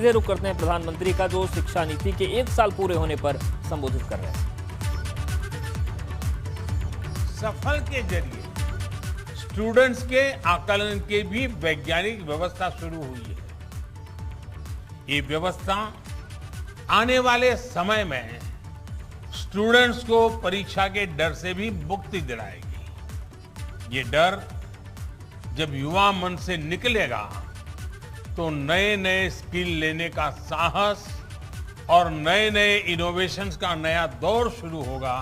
सीधे रुख करते हैं प्रधानमंत्री का, जो शिक्षा नीति के 1 साल पूरे होने पर संबोधित कर रहे हैं। सफल के जरिए स्टूडेंट्स के आकलन की भी वैज्ञानिक व्यवस्था शुरू हुई है। ये व्यवस्था आने वाले समय में स्टूडेंट्स को परीक्षा के डर से भी मुक्ति दिलाएगी। ये डर जब युवा मन से निकलेगा तो नए नए स्किल लेने का साहस और नए नए इनोवेशंस का नया दौर शुरू होगा,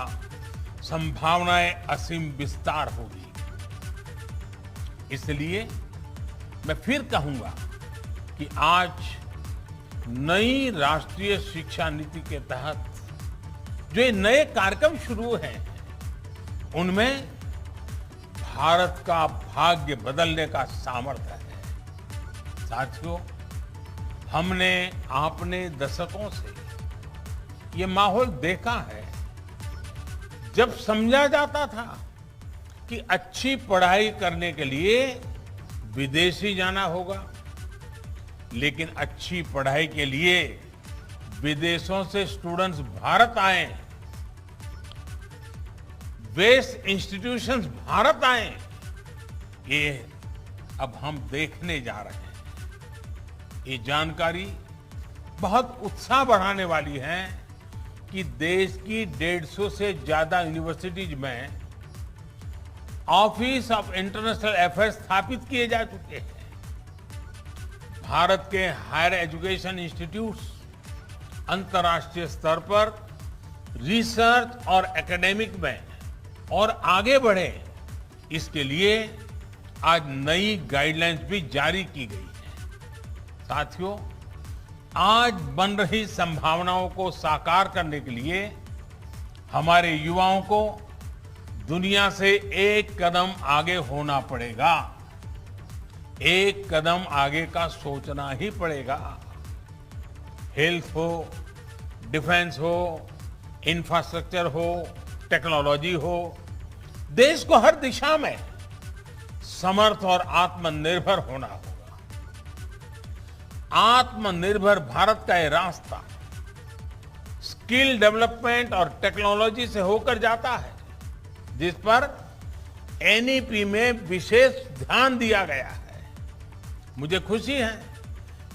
संभावनाएं असीम विस्तार होगी। इसलिए मैं फिर कहूंगा कि आज नई राष्ट्रीय शिक्षा नीति के तहत जो ये नए कार्यक्रम शुरू हैं, उनमें भारत का भाग्य बदलने का सामर्थ्य है। साथियों, हमने आपने दशकों से ये माहौल देखा है। जब समझा जाता था कि अच्छी पढ़ाई करने के लिए विदेश ही जाना होगा, लेकिन अच्छी पढ़ाई के लिए विदेशों से स्टूडेंट्स भारत आए, बेस्ट इंस्टीट्यूशंस भारत आए, ये अब हम देखने जा रहे हैं। ये जानकारी बहुत उत्साह बढ़ाने वाली है कि देश की 150 से ज्यादा यूनिवर्सिटीज में ऑफिस ऑफ इंटरनेशनल अफेयर्स स्थापित किए जा चुके हैं। भारत के हायर एजुकेशन इंस्टीट्यूट्स अंतर्राष्ट्रीय स्तर पर रिसर्च और एकेडमिक में और आगे बढ़े, इसके लिए आज नई गाइडलाइंस भी जारी की गई है। साथियों, आज बन रही संभावनाओं को साकार करने के लिए हमारे युवाओं को दुनिया से एक कदम आगे होना पड़ेगा। एक कदम आगे का सोचना ही पड़ेगा। हेल्थ हो, डिफेंस हो, इंफ्रास्ट्रक्चर हो, टेक्नोलॉजी हो, देश को हर दिशा में समर्थ और आत्मनिर्भर होना होगा। आत्मनिर्भर भारत का ये रास्ता स्किल डेवलपमेंट और टेक्नोलॉजी से होकर जाता है, जिस पर एनईपी में विशेष ध्यान दिया गया है। मुझे खुशी है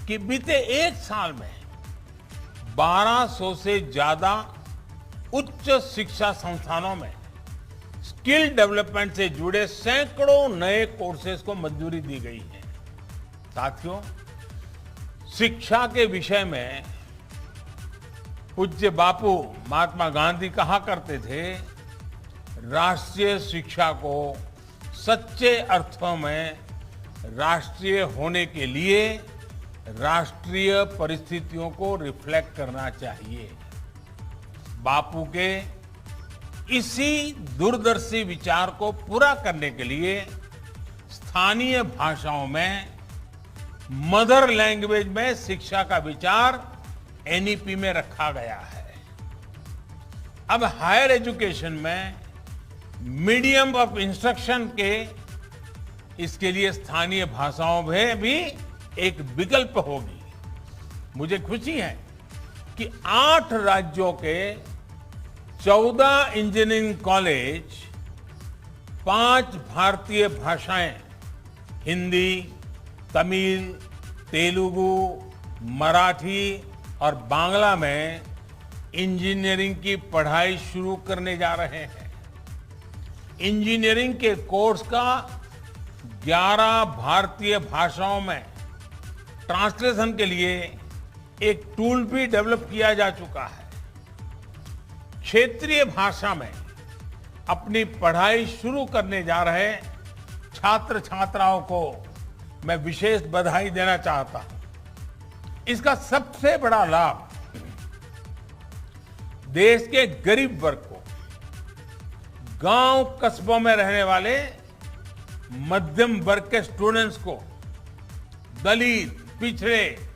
कि बीते 1 साल में 1200 से ज्यादा उच्च शिक्षा संस्थानों में स्किल डेवलपमेंट से जुड़े सैकड़ों नए कोर्सेज को मंजूरी दी गई है। साथियों, शिक्षा के विषय में पूज्य बापू महात्मा गांधी कहा करते थे, राष्ट्रीय शिक्षा को सच्चे अर्थों में राष्ट्रीय होने के लिए राष्ट्रीय परिस्थितियों को रिफ्लेक्ट करना चाहिए। बापू के इसी दूरदर्शी विचार को पूरा करने के लिए स्थानीय भाषाओं में मदर लैंग्वेज में शिक्षा का विचार एनईपी में रखा गया है। अब हायर एजुकेशन में मीडियम ऑफ इंस्ट्रक्शन के इसके लिए स्थानीय भाषाओं में भी एक विकल्प होगी। मुझे खुशी है कि 8 राज्यों के 14 इंजीनियरिंग कॉलेज 5 भारतीय भाषाएं हिंदी, तमिल, तेलुगु, मराठी और बांग्ला में इंजीनियरिंग की पढ़ाई शुरू करने जा रहे हैं। इंजीनियरिंग के कोर्स का 11 भारतीय भाषाओं में ट्रांसलेशन के लिए एक टूल भी डेवलप किया जा चुका है। क्षेत्रीय भाषा में अपनी पढ़ाई शुरू करने जा रहे छात्र छात्राओं को मैं विशेष बधाई देना चाहता हूं। इसका सबसे बड़ा लाभ देश के गरीब वर्ग को, गांव कस्बों में रहने वाले मध्यम वर्ग के स्टूडेंट्स को, दलित, पिछड़े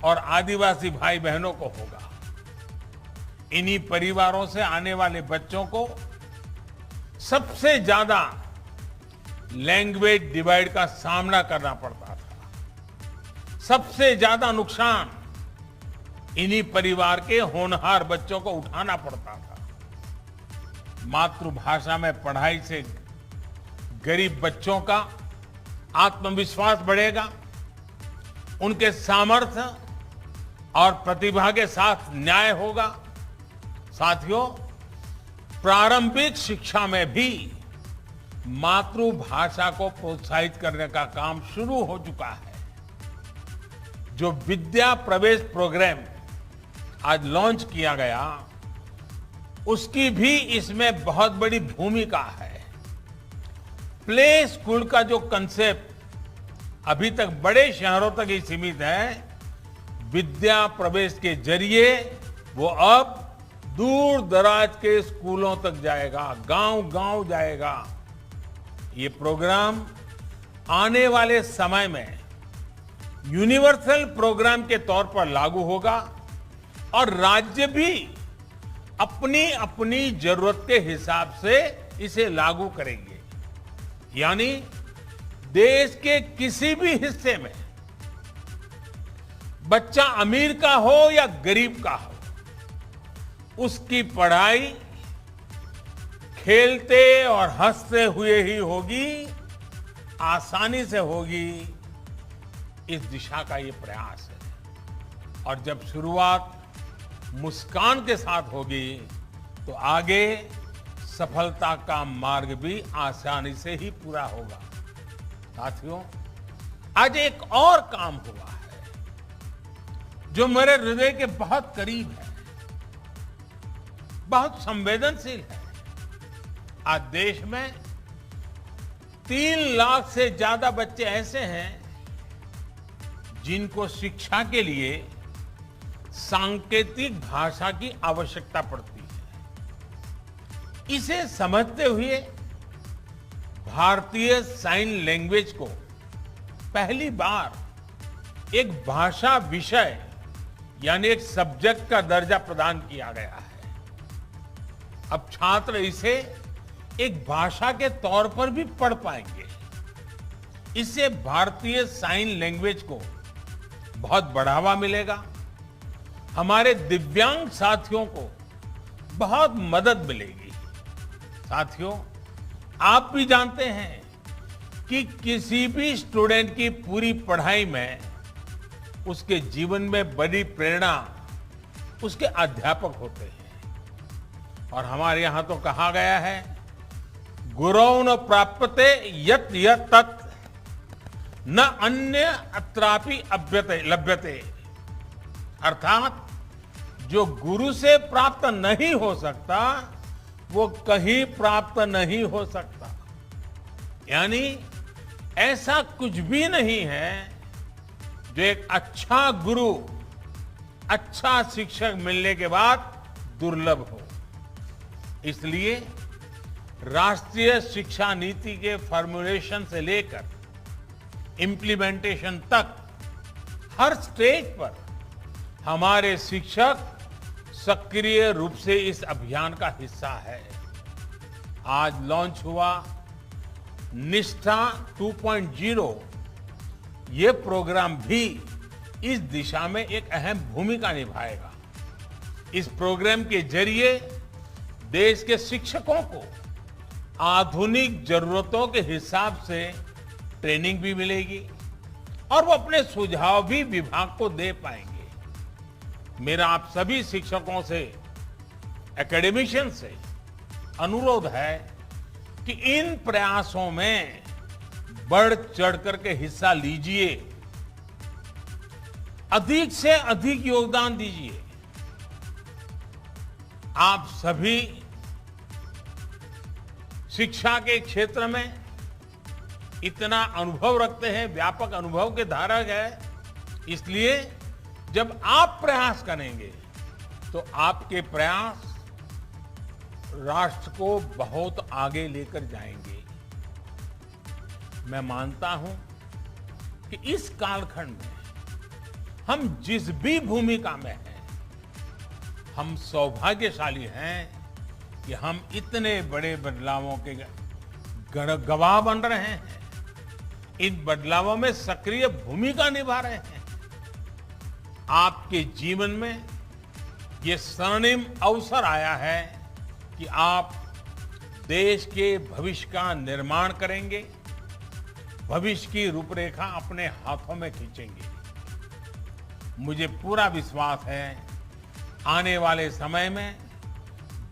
और आदिवासी भाई बहनों को होगा। इन्हीं परिवारों से आने वाले बच्चों को सबसे ज्यादा लैंग्वेज डिवाइड का सामना करना पड़ता था। सबसे ज्यादा नुकसान इन्हीं परिवार के होनहार बच्चों को उठाना पड़ता था। मातृभाषा में पढ़ाई से गरीब बच्चों का आत्मविश्वास बढ़ेगा, उनके सामर्थ्य और प्रतिभा के साथ न्याय होगा। साथियों, प्रारंभिक शिक्षा में भी मातृभाषा को प्रोत्साहित करने का काम शुरू हो चुका है। जो विद्या प्रवेश प्रोग्राम आज लॉन्च किया गया, उसकी भी इसमें बहुत बड़ी भूमिका है। प्ले स्कूल का जो कंसेप्ट अभी तक बड़े शहरों तक ही सीमित है, विद्या प्रवेश के जरिए वो अब दूर दराज के स्कूलों तक जाएगा, गांव-गांव जाएगा। ये प्रोग्राम आने वाले समय में यूनिवर्सल प्रोग्राम के तौर पर लागू होगा और राज्य भी अपनी अपनी जरूरत के हिसाब से इसे लागू करेंगे। यानी देश के किसी भी हिस्से में बच्चा अमीर का हो या गरीब का हो, उसकी पढ़ाई खेलते और हंसते हुए ही होगी, आसानी से होगी। इस दिशा का ये प्रयास है और जब शुरुआत मुस्कान के साथ होगी तो आगे सफलता का मार्ग भी आसानी से ही पूरा होगा। साथियों, आज एक और काम हुआ है जो मेरे हृदय के बहुत करीब है, बहुत संवेदनशील है। आज देश में 3 लाख से ज्यादा बच्चे ऐसे हैं जिनको शिक्षा के लिए सांकेतिक भाषा की आवश्यकता पड़ती है। इसे समझते हुए भारतीय साइन लैंग्वेज को पहली बार एक भाषा विषय यानी एक सब्जेक्ट का दर्जा प्रदान किया गया है। अब छात्र इसे एक भाषा के तौर पर भी पढ़ पाएंगे। इससे भारतीय साइन लैंग्वेज को बहुत बढ़ावा मिलेगा। हमारे दिव्यांग साथियों को बहुत मदद मिलेगी। साथियों, आप भी जानते हैं कि किसी भी स्टूडेंट की पूरी पढ़ाई में उसके जीवन में बड़ी प्रेरणा उसके अध्यापक होते हैं। और हमारे यहां तो कहा गया है, गुरौ न प्राप्यते यत् यत् तत् न अन्य अत्रापि अभ्यते लभ्यते। अर्थात जो गुरु से प्राप्त नहीं हो सकता वो कहीं प्राप्त नहीं हो सकता। यानी ऐसा कुछ भी नहीं है जो एक अच्छा गुरु, अच्छा शिक्षक मिलने के बाद दुर्लभ हो। इसलिए राष्ट्रीय शिक्षा नीति के फॉर्मुलेशन से लेकर इंप्लीमेंटेशन तक हर स्टेज पर हमारे शिक्षक सक्रिय रूप से इस अभियान का हिस्सा है। आज लॉन्च हुआ निष्ठा 2.0, ये प्रोग्राम भी इस दिशा में एक अहम भूमिका निभाएगा। इस प्रोग्राम के जरिए देश के शिक्षकों को आधुनिक जरूरतों के हिसाब से ट्रेनिंग भी मिलेगी और वो अपने सुझाव भी विभाग को दे पाएंगे। मेरा आप सभी शिक्षकों से, एकेडमिशियन से अनुरोध है कि इन प्रयासों में बढ़ चढ़ करके हिस्सा लीजिए, अधिक से अधिक योगदान दीजिए। आप सभी शिक्षा के क्षेत्र में इतना अनुभव रखते हैं, व्यापक अनुभव के धारक है, इसलिए जब आप प्रयास करेंगे तो आपके प्रयास राष्ट्र को बहुत आगे लेकर जाएंगे। मैं मानता हूं कि इस कालखंड में हम जिस भी भूमिका में हैं, हम सौभाग्यशाली हैं कि हम इतने बड़े बदलावों के गवाह बन रहे हैं, इन बदलावों में सक्रिय भूमिका निभा रहे हैं। आपके जीवन में ये स्वर्णिम अवसर आया है कि आप देश के भविष्य का निर्माण करेंगे, भविष्य की रूपरेखा अपने हाथों में खींचेंगे। मुझे पूरा विश्वास है आने वाले समय में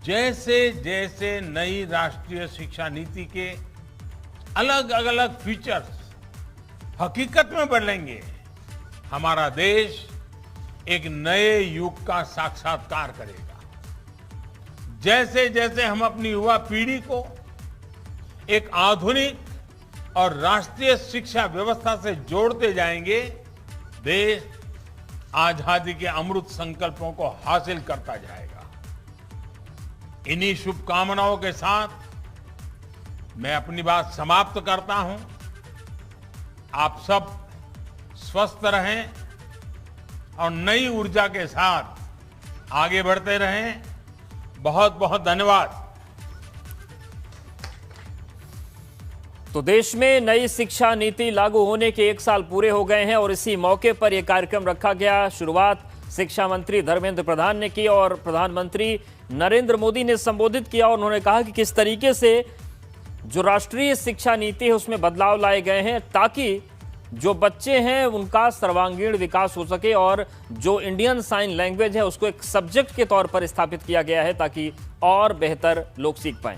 जैसे जैसे नई राष्ट्रीय शिक्षा नीति के अलग अलग फीचर्स हकीकत में बदलेंगे, हमारा देश एक नए युग का साक्षात्कार करेगा। जैसे जैसे हम अपनी युवा पीढ़ी को एक आधुनिक और राष्ट्रीय शिक्षा व्यवस्था से जोड़ते जाएंगे, देश आजादी के अमृत संकल्पों को हासिल करता जाएगा। इन्हीं शुभकामनाओं के साथ मैं अपनी बात समाप्त करता हूं। आप सब स्वस्थ रहें और नई ऊर्जा के साथ आगे बढ़ते रहें। बहुत बहुत धन्यवाद। तो देश में नई शिक्षा नीति लागू होने के 1 साल पूरे हो गए हैं और इसी मौके पर यह कार्यक्रम रखा गया। शुरुआत शिक्षा मंत्री धर्मेंद्र प्रधान ने की और प्रधानमंत्री नरेंद्र मोदी ने संबोधित किया और उन्होंने कहा कि किस तरीके से जो राष्ट्रीय शिक्षा नीति है उसमें बदलाव लाए गए हैं ताकि जो बच्चे हैं उनका सर्वांगीण विकास हो सके और जो इंडियन साइन लैंग्वेज है उसको एक सब्जेक्ट के तौर पर स्थापित किया गया है ताकि और बेहतर लोग सीख पाएं।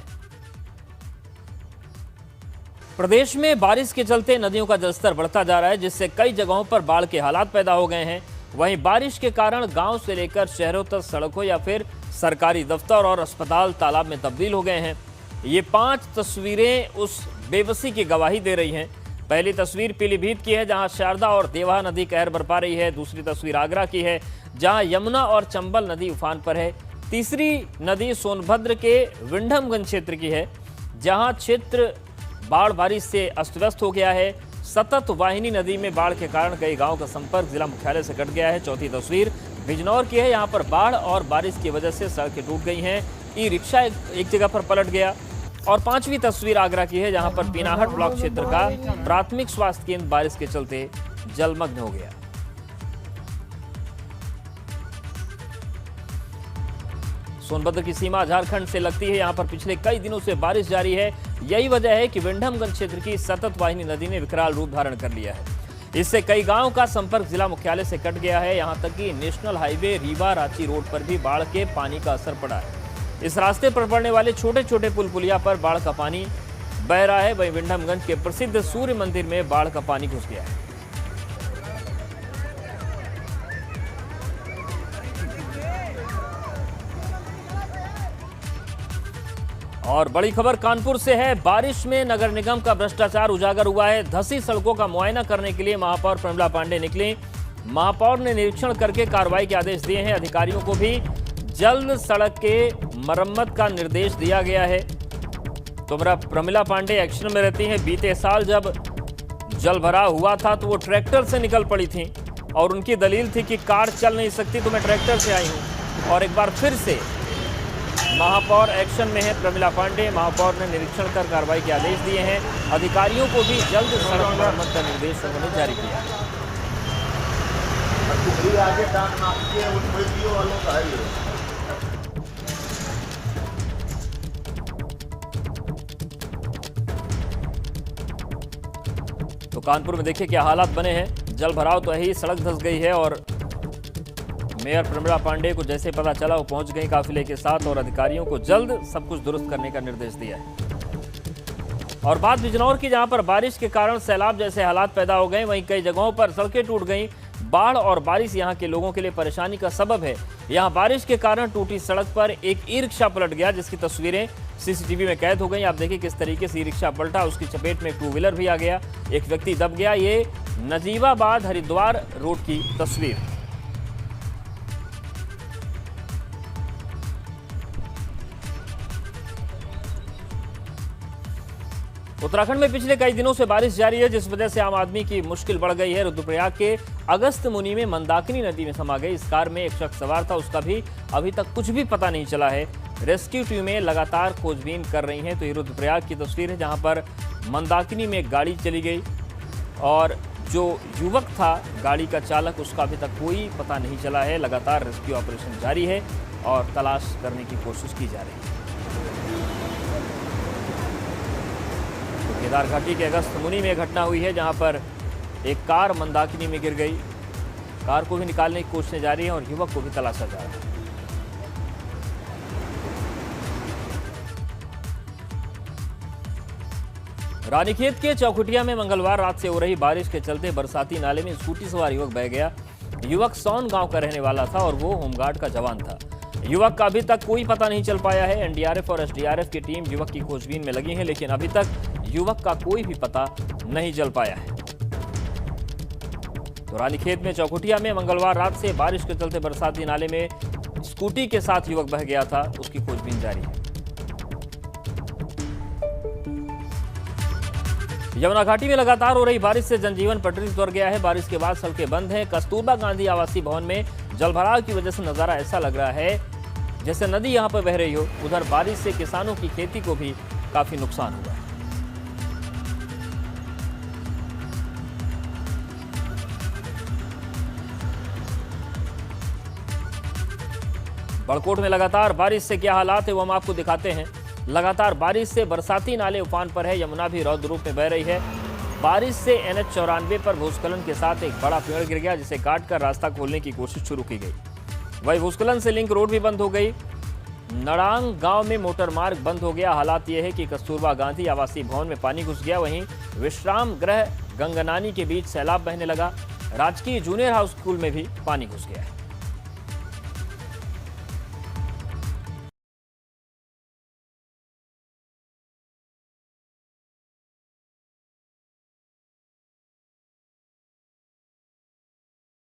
प्रदेश में बारिश के चलते नदियों का जलस्तर बढ़ता जा रहा है, जिससे कई जगहों पर बाढ़ के हालात पैदा हो गए हैं। वहीं बारिश के कारण गांव से लेकर शहरों तक सड़कों या फिर सरकारी दफ्तर और अस्पताल तालाब में तब्दील हो गए हैं। ये 5 तस्वीरें उस बेबसी की गवाही दे रही हैं। पहली तस्वीर पीलीभीत की है, जहां शारदा और देवा नदी कहर बरपा रही है। दूसरी तस्वीर आगरा की है, जहां यमुना और चंबल नदी उफान पर है। तीसरी नदी सोनभद्र के विंडमगंज क्षेत्र की है, जहां क्षेत्र बाढ़ बारिश से अस्त व्यस्त हो गया है। सतत वाहिनी नदी में बाढ़ के कारण कई गांव का संपर्क जिला मुख्यालय से कट गया है। चौथी तस्वीर बिजनौर की है, यहाँ पर बाढ़ और बारिश की वजह से सड़कें टूट गई हैं। ई रिक्शा एक जगह पर पलट गया। और 5वीं तस्वीर आगरा की है, जहां पर पीनाहट ब्लॉक क्षेत्र का प्राथमिक स्वास्थ्य केंद्र बारिश के चलते जलमग्न हो गया। सोनभद्र की सीमा झारखंड से लगती है, यहां पर पिछले कई दिनों से बारिश जारी है। यही वजह है कि विंडमगंज क्षेत्र की सतत वाहिनी नदी ने विकराल रूप धारण कर लिया है। इससे कई गांवों का संपर्क जिला मुख्यालय से कट गया है। यहां तक कि national highway Rewa Ranchi road पर भी बाढ़ के पानी का असर पड़ा है। इस रास्ते पर पड़ने वाले छोटे छोटे पुल पुलिया पर बाढ़ का पानी बह रहा है। वहीं विंडमगंज के प्रसिद्ध सूर्य मंदिर में बाढ़ का पानी घुस गया है। और बड़ी खबर कानपुर से है। बारिश में नगर निगम का भ्रष्टाचार उजागर हुआ है। धंसी सड़कों का मुआयना करने के लिए महापौर प्रमिला पांडे निकली। महापौर ने निरीक्षण करके कार्रवाई के आदेश दिए हैं। अधिकारियों को भी जल्द सड़क के मरम्मत का निर्देश दिया गया है। तो प्रमिला पांडे एक्शन में रहती हैं। बीते साल जब जल भराव हुआ था तो वो ट्रैक्टर से निकल पड़ी थी और उनकी दलील थी कि कार चल नहीं सकती तो मैं ट्रैक्टर से आई हूं। और एक बार फिर से महापौर एक्शन में है प्रमिला पांडे। महापौर ने निरीक्षण कर कार्रवाई के आदेश दिए हैं। अधिकारियों को भी जल्द सड़क मरम्मत का निर्देश उन्होंने जारी किया। तो कानपुर में देखिए क्या हालात बने हैं। जल भराव तो है, सड़क धंस गई है और मेयर प्रमिला पांडे को जैसे पता चला वो पहुंच गई काफिले के साथ और अधिकारियों को जल्द सब कुछ दुरुस्त करने का निर्देश दिया है। और बात बिजनौर की, जहां पर बारिश के कारण सैलाब जैसे हालात पैदा हो गए। वहीं कई जगहों पर सड़कें टूट गईं। बाढ़ और बारिश यहां के लोगों के लिए परेशानी का सबब है। यहां बारिश के कारण टूटी सड़क पर एक ई रिक्शा पलट गया, जिसकी तस्वीरें सीसीटीवी में कैद हो गई। आप देखिए किस तरीके से ई रिक्शा पलटा, उसकी चपेट में 2 व्हीलर भी आ गया, एक व्यक्ति दब गया। ये नजीबाबाद हरिद्वार रोड की तस्वीर। उत्तराखंड में पिछले कई दिनों से बारिश जारी है, जिस वजह से आम आदमी की मुश्किल बढ़ गई है। रुद्रप्रयाग के अगस्त मुनि में मंदाकिनी नदी में समा गई। इस कार में एक शख्स सवार था, उसका भी अभी तक कुछ भी पता नहीं चला है। रेस्क्यू टीमें लगातार खोजबीन कर रही हैं। तो ये रुद्रप्रयाग की तस्वीर है, जहां पर मंदाकिनी में एक गाड़ी चली गई और जो युवक था गाड़ी का चालक, उसका अभी तक कोई पता नहीं चला है। लगातार रेस्क्यू ऑपरेशन जारी है और तलाश करने की कोशिश की जा रही है। तो केदार घाटी के अगस्त मुनि में घटना हुई है जहां पर एक कार मंदाकिनी में गिर गई। कार को भी निकालने की कोशिशें जारी हैं और युवक को भी तलाशा जा रहा है। रानीखेत के चौखुटिया में मंगलवार रात से हो रही बारिश के चलते बरसाती नाले में स्कूटी सवार युवक बह गया। युवक सौन गांव का रहने वाला था और वो होमगार्ड का जवान था। युवक का अभी तक कोई पता नहीं चल पाया है। एनडीआरएफ और एसडीआरएफ की टीम युवक की खोजबीन में लगी है, लेकिन अभी तक युवक का कोई भी पता नहीं चल पाया है। तो रानीखेत में चौखुटिया में मंगलवार रात से बारिश के चलते बरसाती नाले में स्कूटी के साथ युवक बह गया था, उसकी खोजबीन जारी है। यमुना घाटी में लगातार हो रही बारिश से जनजीवन पटरी पर गया है। बारिश के बाद सड़कें बंद हैं। कस्तूरबा गांधी आवासीय भवन में जलभराव की वजह से नजारा ऐसा लग रहा है जैसे नदी यहां पर बह रही हो। उधर बारिश से किसानों की खेती को भी काफी नुकसान हुआ है। बड़कोट में लगातार बारिश से क्या हालात है वो हम आपको दिखाते हैं। लगातार बारिश से बरसाती नाले उफान पर है। यमुना भी रौद्र रूप में बह रही है। बारिश से NH 94 पर भूस्खलन के साथ एक बड़ा पेड़ गिर गया, जिसे काटकर रास्ता खोलने की कोशिश शुरू की गई। वहीं भूस्खलन से लिंक रोड भी बंद हो गई। नड़ांग गांव में मोटर मार्ग बंद हो गया। हालात यह है कि कस्तूरबा गांधी आवासीय भवन में पानी घुस गया। वहीं विश्राम गृह गंगनानी के बीच सैलाब बहने लगा। राजकीय जूनियर हाई स्कूल में भी पानी घुस गया है।